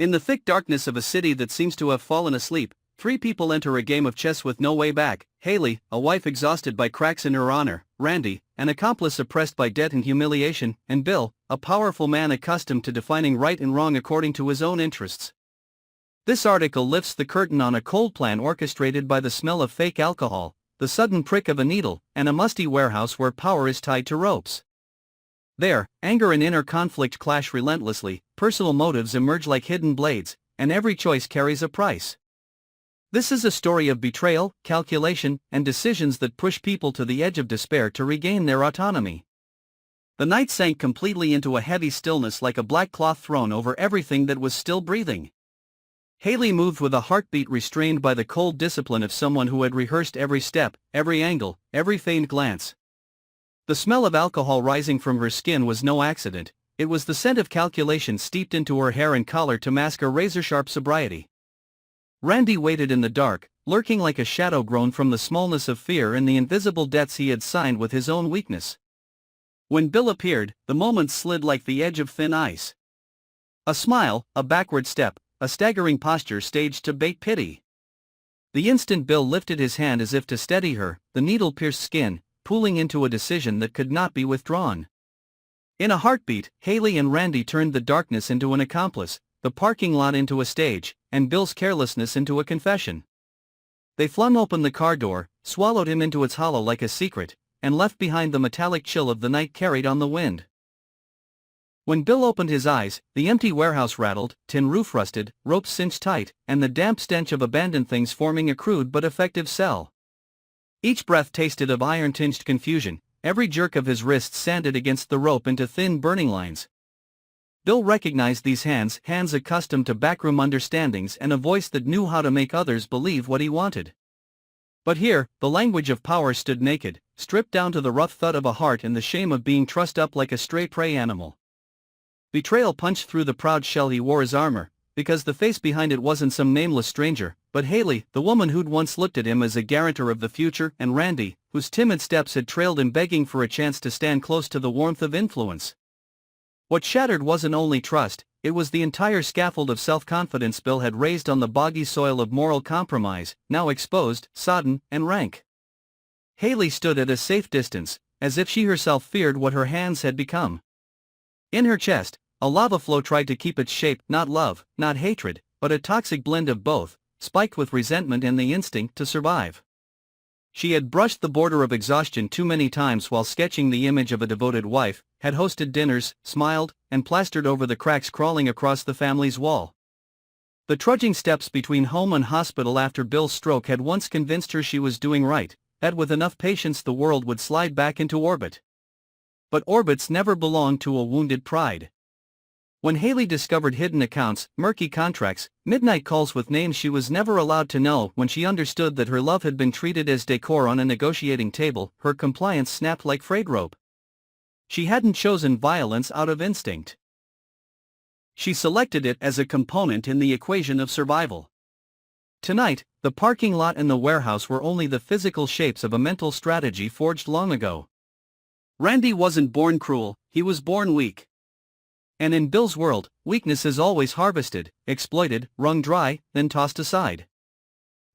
In the thick darkness of a city that seems to have fallen asleep, three people enter a game of chess with no way back: Hayley, a wife exhausted by cracks in her honor; Randy, an accomplice oppressed by debt and humiliation; and Bill, a powerful man accustomed to defining right and wrong according to his own interests. This article lifts the curtain on a cold plan orchestrated by the smell of fake alcohol, the sudden prick of a needle, and a musty warehouse where power is tied to ropes. There, anger and inner conflict clash relentlessly, personal motives emerge like hidden blades, and every choice carries a price. This is a story of betrayal, calculation, and decisions that push people to the edge of despair to regain their autonomy. The night sank completely into a heavy stillness, like a black cloth thrown over everything that was still breathing. Hayley moved with a heartbeat restrained by the cold discipline of someone who had rehearsed every step, every angle, every feigned glance. The smell of alcohol rising from her skin was no accident; it was the scent of calculation steeped into her hair and collar to mask a razor-sharp sobriety. Randy waited in the dark, lurking like a shadow grown from the smallness of fear and the invisible debts he had signed with his own weakness. When Bill appeared, the moments slid like the edge of thin ice. A smile, a backward step, a staggering posture staged to bait pity. The instant Bill lifted his hand as if to steady her, the needle pierced skin, pooling into a decision that could not be withdrawn. In a heartbeat, Hayley and Randy turned the darkness into an accomplice, the parking lot into a stage, and Bill's carelessness into a confession. They flung open the car door, swallowed him into its hollow like a secret, and left behind the metallic chill of the night carried on the wind. When Bill opened his eyes, the empty warehouse rattled, tin roof rusted, ropes cinched tight, and the damp stench of abandoned things forming a crude but effective cell. Each breath tasted of iron-tinged confusion, every jerk of his wrists sanded against the rope into thin burning lines. Bill recognized these hands accustomed to backroom understandings and a voice that knew how to make others believe what he wanted. But here, the language of power stood naked, stripped down to the rough thud of a heart and the shame of being trussed up like a stray prey animal. Betrayal punched through the proud shell he wore as armor, because the face behind it wasn't some nameless stranger, but Hayley, the woman who'd once looked at him as a guarantor of the future, and Randy, whose timid steps had trailed him begging for a chance to stand close to the warmth of influence. What shattered wasn't only trust, it was the entire scaffold of self-confidence Bill had raised on the boggy soil of moral compromise, now exposed, sodden, and rank. Hayley stood at a safe distance, as if she herself feared what her hands had become. In her chest, a lava flow tried to keep its shape, not love, not hatred, but a toxic blend of both, spiked with resentment and the instinct to survive. She had brushed the border of exhaustion too many times while sketching the image of a devoted wife, had hosted dinners, smiled, and plastered over the cracks crawling across the family's wall. The trudging steps between home and hospital after Bill's stroke had once convinced her she was doing right, that with enough patience the world would slide back into orbit. But orbits never belonged to a wounded pride. When Hayley discovered hidden accounts, murky contracts, midnight calls with names she was never allowed to know, when she understood that her love had been treated as decor on a negotiating table, her compliance snapped like frayed rope. She hadn't chosen violence out of instinct. She selected it as a component in the equation of survival. Tonight, the parking lot and the warehouse were only the physical shapes of a mental strategy forged long ago. Randy wasn't born cruel, he was born weak. And in Bill's world, weakness is always harvested, exploited, wrung dry, then tossed aside.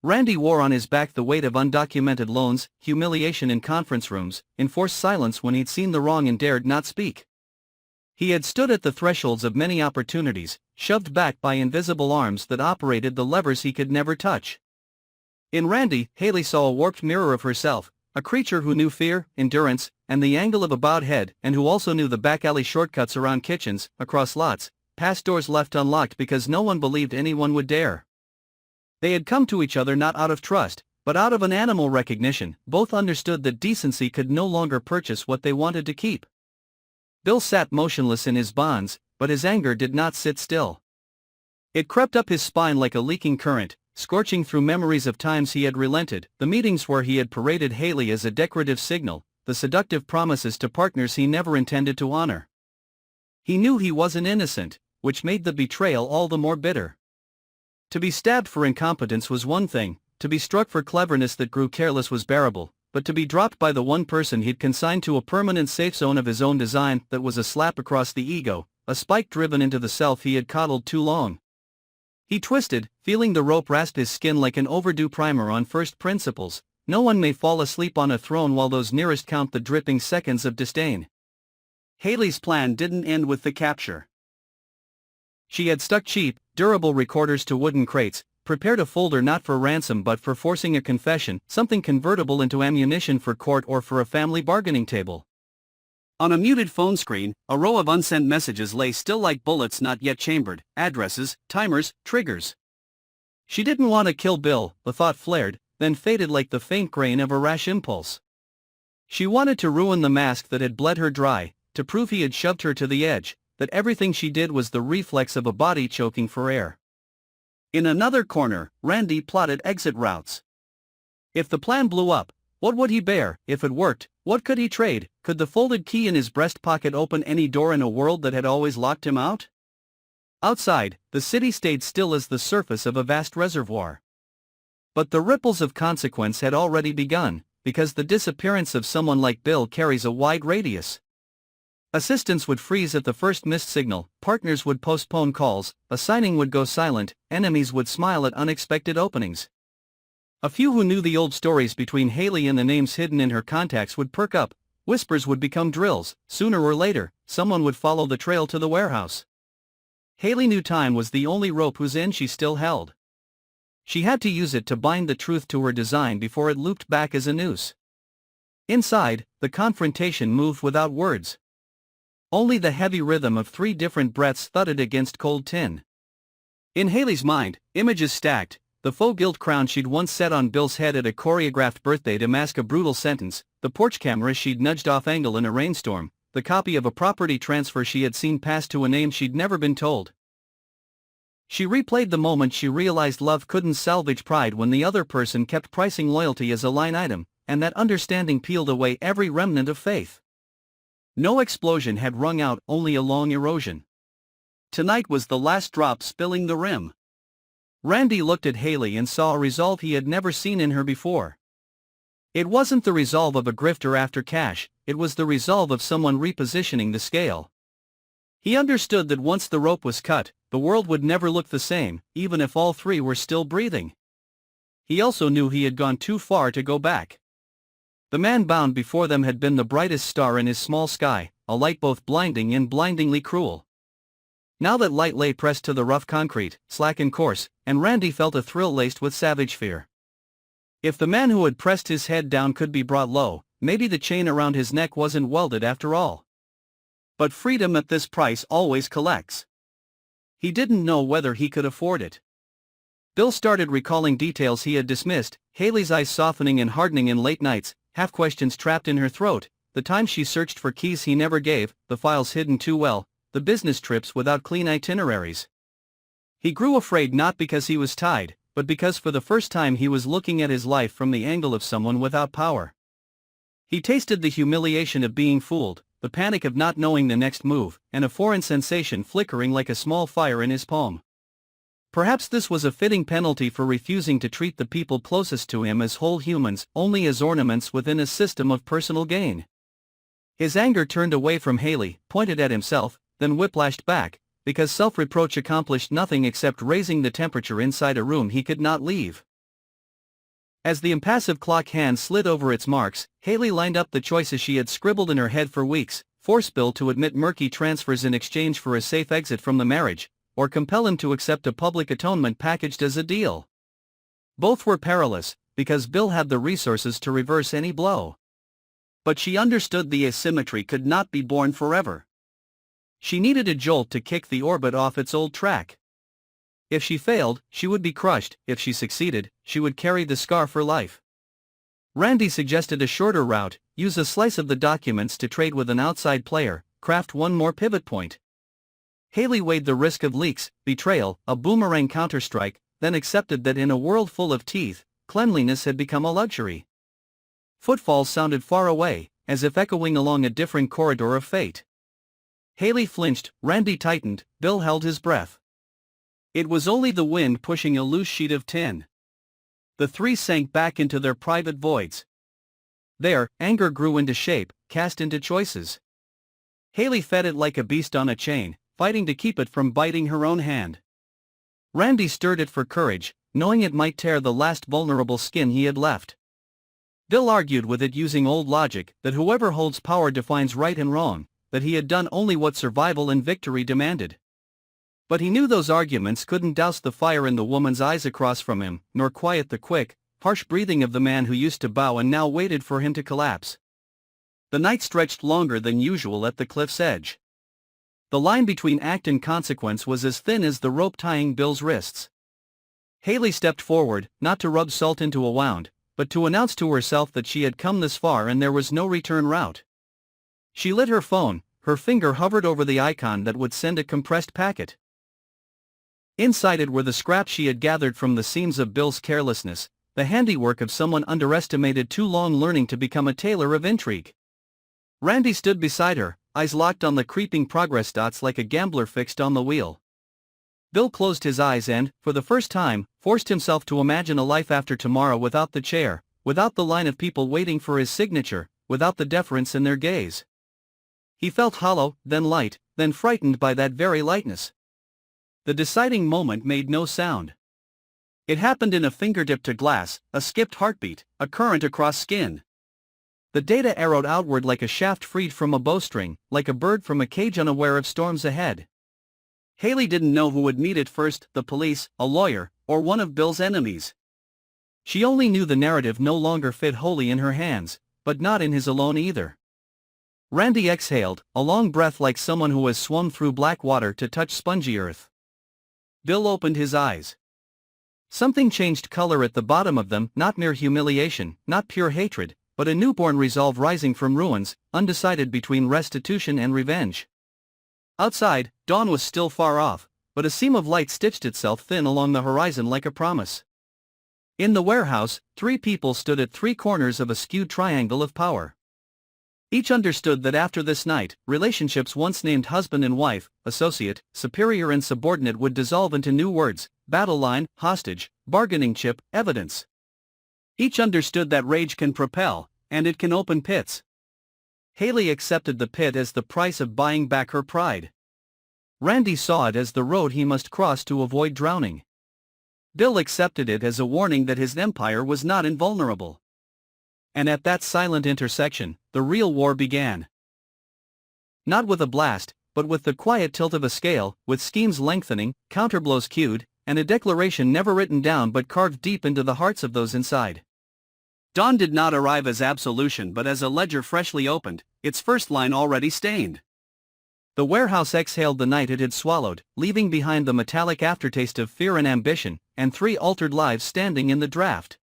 Randy wore on his back the weight of undocumented loans, humiliation in conference rooms, enforced silence when he'd seen the wrong and dared not speak. He had stood at the thresholds of many opportunities, shoved back by invisible arms that operated the levers he could never touch. In Randy, Hayley saw a warped mirror of herself, a creature who knew fear, endurance, and the angle of a bowed head, and who also knew the back alley shortcuts around kitchens, across lots, past doors left unlocked because no one believed anyone would dare. They had come to each other not out of trust, but out of an animal recognition. Both understood that decency could no longer purchase what they wanted to keep. Bill sat motionless in his bonds, but his anger did not sit still. It crept up his spine like a leaking current, scorching through memories of times he had relented, the meetings where he had paraded Hayley as a decorative signal, the seductive promises to partners he never intended to honor. He knew he wasn't innocent, which made the betrayal all the more bitter. To be stabbed for incompetence was one thing, to be struck for cleverness that grew careless was bearable, but to be dropped by the one person he'd consigned to a permanent safe zone of his own design, that was a slap across the ego, a spike driven into the self he had coddled too long. He twisted, feeling the rope rasp his skin like an overdue primer on first principles. No one may fall asleep on a throne while those nearest count the dripping seconds of disdain. Hayley's plan didn't end with the capture. She had stuck cheap, durable recorders to wooden crates, prepared a folder not for ransom but for forcing a confession, something convertible into ammunition for court or for a family bargaining table. On a muted phone screen, a row of unsent messages lay still like bullets not yet chambered, addresses, timers, triggers. She didn't want to kill Bill, the thought flared, then faded like the faint grain of a rash impulse. She wanted to ruin the mask that had bled her dry, to prove he had shoved her to the edge, that everything she did was the reflex of a body choking for air. In another corner, Randy plotted exit routes. If the plan blew up, what would he bear? If it worked, what could he trade? Could the folded key in his breast pocket open any door in a world that had always locked him out? Outside, the city stayed still as the surface of a vast reservoir. But the ripples of consequence had already begun, because the disappearance of someone like Bill carries a wide radius. Assistants would freeze at the first missed signal, partners would postpone calls, a signing would go silent, enemies would smile at unexpected openings. A few who knew the old stories between Hayley and the names hidden in her contacts would perk up, whispers would become drills, sooner or later, someone would follow the trail to the warehouse. Hayley knew time was the only rope whose end she still held. She had to use it to bind the truth to her design before it looped back as a noose. Inside, the confrontation moved without words. Only the heavy rhythm of 3 different breaths thudded against cold tin. In Hayley's mind, images stacked, the faux gilt crown she'd once set on Bill's head at a choreographed birthday to mask a brutal sentence, the porch camera she'd nudged off angle in a rainstorm, the copy of a property transfer she had seen pass to a name she'd never been told. She replayed the moment she realized love couldn't salvage pride when the other person kept pricing loyalty as a line item, and that understanding peeled away every remnant of faith. No explosion had rung out, only a long erosion. Tonight was the last drop spilling the rim. Randy looked at Hayley and saw a resolve he had never seen in her before. It wasn't the resolve of a grifter after cash, it was the resolve of someone repositioning the scale. He understood that once the rope was cut, the world would never look the same, even if all 3 were still breathing. He also knew he had gone too far to go back. The man bound before them had been the brightest star in his small sky, a light both blinding and blindingly cruel. Now that light lay pressed to the rough concrete, slack and coarse, and Randy felt a thrill laced with savage fear. If the man who had pressed his head down could be brought low, maybe the chain around his neck wasn't welded after all. But freedom at this price always collects. He didn't know whether he could afford it. Bill started recalling details he had dismissed, Hayley's eyes softening and hardening in late nights, half-questions trapped in her throat, the time she searched for keys he never gave, the files hidden too well, the business trips without clean itineraries. He grew afraid not because he was tied, but because for the first time he was looking at his life from the angle of someone without power. He tasted the humiliation of being fooled, the panic of not knowing the next move, and a foreign sensation flickering like a small fire in his palm. Perhaps this was a fitting penalty for refusing to treat the people closest to him as whole humans, only as ornaments within a system of personal gain. His anger turned away from Hayley, pointed at himself, then whiplashed back, because self-reproach accomplished nothing except raising the temperature inside a room he could not leave. As the impassive clock hand slid over its marks, Hayley lined up the choices she had scribbled in her head for weeks: force Bill to admit murky transfers in exchange for a safe exit from the marriage, or compel him to accept a public atonement packaged as a deal. Both were perilous, because Bill had the resources to reverse any blow. But she understood the asymmetry could not be borne forever. She needed a jolt to kick the orbit off its old track. If she failed, she would be crushed; if she succeeded, she would carry the scar for life. Randy suggested a shorter route: use a slice of the documents to trade with an outside player, craft one more pivot point. Hayley weighed the risk of leaks, betrayal, a boomerang counterstrike, then accepted that in a world full of teeth, cleanliness had become a luxury. Footfalls sounded far away, as if echoing along a different corridor of fate. Hayley flinched, Randy tightened, Bill held his breath. It was only the wind pushing a loose sheet of tin. The 3 sank back into their private voids. There, anger grew into shape, cast into choices. Hayley fed it like a beast on a chain, fighting to keep it from biting her own hand. Randy stirred it for courage, knowing it might tear the last vulnerable skin he had left. Bill argued with it using old logic, that whoever holds power defines right and wrong, that he had done only what survival and victory demanded. But he knew those arguments couldn't douse the fire in the woman's eyes across from him, nor quiet the quick, harsh breathing of the man who used to bow and now waited for him to collapse. The night stretched longer than usual at the cliff's edge. The line between act and consequence was as thin as the rope tying Bill's wrists. Hayley stepped forward, not to rub salt into a wound, but to announce to herself that she had come this far and there was no return route. She lit her phone, her finger hovered over the icon that would send a compressed packet. Inside it were the scraps she had gathered from the seams of Bill's carelessness, the handiwork of someone underestimated too long learning to become a tailor of intrigue. Randy stood beside her, eyes locked on the creeping progress dots like a gambler fixed on the wheel. Bill closed his eyes and, for the first time, forced himself to imagine a life after tomorrow without the chair, without the line of people waiting for his signature, without the deference in their gaze. He felt hollow, then light, then frightened by that very lightness. The deciding moment made no sound. It happened in a fingertip to glass, a skipped heartbeat, a current across skin. The data arrowed outward like a shaft freed from a bowstring, like a bird from a cage unaware of storms ahead. Hayley didn't know who would meet it first, the police, a lawyer, or one of Bill's enemies. She only knew the narrative no longer fit wholly in her hands, but not in his alone either. Randy exhaled, a long breath like someone who has swum through black water to touch spongy earth. Bill opened his eyes. Something changed color at the bottom of them, not mere humiliation, not pure hatred, but a newborn resolve rising from ruins, undecided between restitution and revenge. Outside, dawn was still far off, but a seam of light stitched itself thin along the horizon like a promise. In the warehouse, 3 people stood at 3 corners of a skewed triangle of power. Each understood that after this night, relationships once named husband and wife, associate, superior and subordinate would dissolve into new words: battle line, hostage, bargaining chip, evidence. Each understood that rage can propel, and it can open pits. Hayley accepted the pit as the price of buying back her pride. Randy saw it as the road he must cross to avoid drowning. Bill accepted it as a warning that his empire was not invulnerable. And at that silent intersection, the real war began. Not with a blast, but with the quiet tilt of a scale, with schemes lengthening, counterblows cued, and a declaration never written down but carved deep into the hearts of those inside. Dawn did not arrive as absolution but as a ledger freshly opened, its first line already stained. The warehouse exhaled the night it had swallowed, leaving behind the metallic aftertaste of fear and ambition, and 3 altered lives standing in the draft.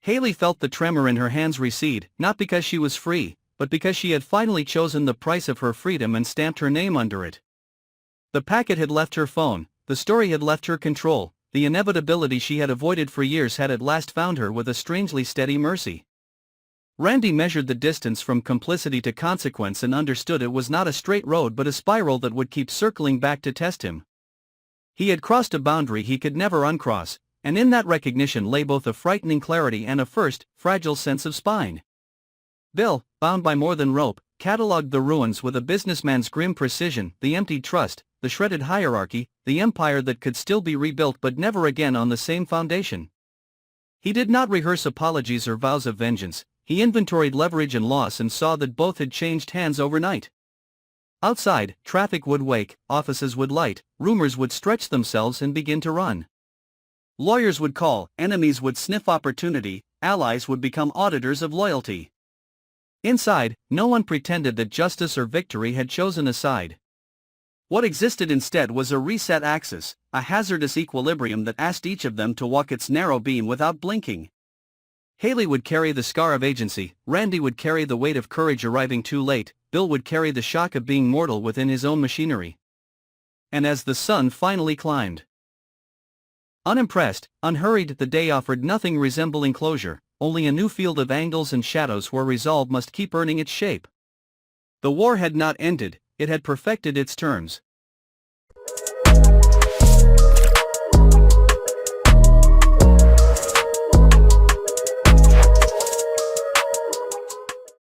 Hayley felt the tremor in her hands recede, not because she was free, but because she had finally chosen the price of her freedom and stamped her name under it. The packet had left her phone, the story had left her control, the inevitability she had avoided for years had at last found her with a strangely steady mercy. Randy measured the distance from complicity to consequence and understood it was not a straight road but a spiral that would keep circling back to test him. He had crossed a boundary he could never uncross, and in that recognition lay both a frightening clarity and a first, fragile sense of spine. Bill, bound by more than rope, catalogued the ruins with a businessman's grim precision: the emptied trust, the shredded hierarchy, the empire that could still be rebuilt but never again on the same foundation. He did not rehearse apologies or vows of vengeance, he inventoried leverage and loss and saw that both had changed hands overnight. Outside, traffic would wake, offices would light, rumors would stretch themselves and begin to run. Lawyers would call, enemies would sniff opportunity, allies would become auditors of loyalty. Inside, no one pretended that justice or victory had chosen a side. What existed instead was a reset axis, a hazardous equilibrium that asked each of them to walk its narrow beam without blinking. Hayley would carry the scar of agency, Randy would carry the weight of courage arriving too late, Bill would carry the shock of being mortal within his own machinery. And as the sun finally climbed, unimpressed, unhurried, the day offered nothing resembling closure, only a new field of angles and shadows where resolve must keep earning its shape. The war had not ended, it had perfected its terms.